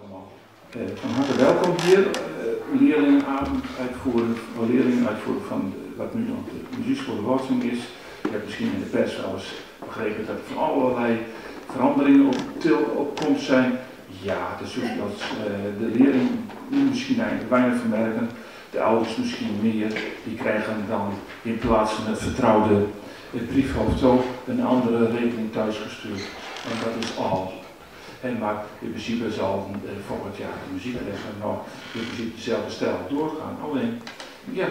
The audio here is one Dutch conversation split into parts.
allemaal. Van harte welkom hier. Leerlingenavond uitvoeren van wat nu nog de muziekschool de Watsing is. Je hebt misschien in de pers wel eens begrepen dat er van allerlei veranderingen op komst zijn. Ja, het is zo dat de leerlingen misschien eigenlijk weinig vermerken. De ouders misschien meer. Die krijgen dan in plaats van het vertrouwde briefhoofd ook een andere rekening thuisgestuurd. En dat is al. Maar in principe zal volgend jaar de muzieklessen nog in principe dezelfde stijl doorgaan. Alleen ja,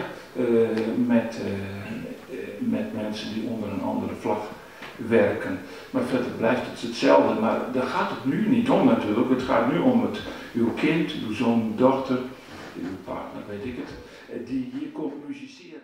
met mensen die onder een andere vlag werken. Maar verder blijft het hetzelfde. Maar daar gaat het nu niet om natuurlijk. Het gaat nu om uw kind, uw zoon, dochter, uw partner, weet ik het, die hier komt musiceren.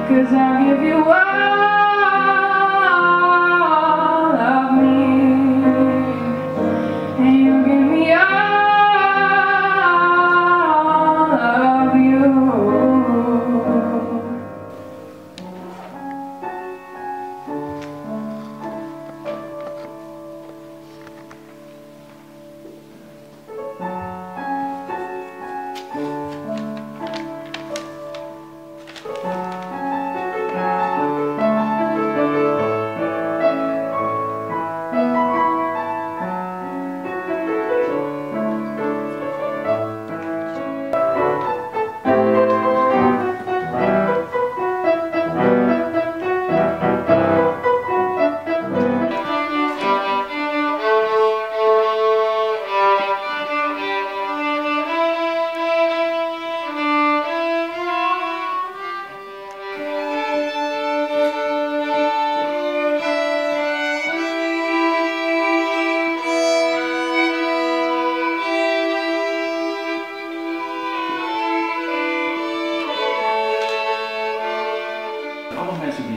Cause I give you all of me, and you give me all of you.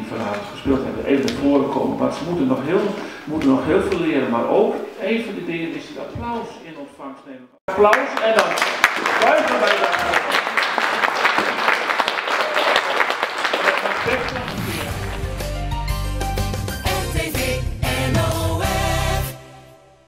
die vanavond gespeeld hebben, even naar voren komen. Want ze moeten nog heel veel leren, maar ook een van de dingen is het applaus in ontvangst nemen. Applaus en dan buigen wij daar.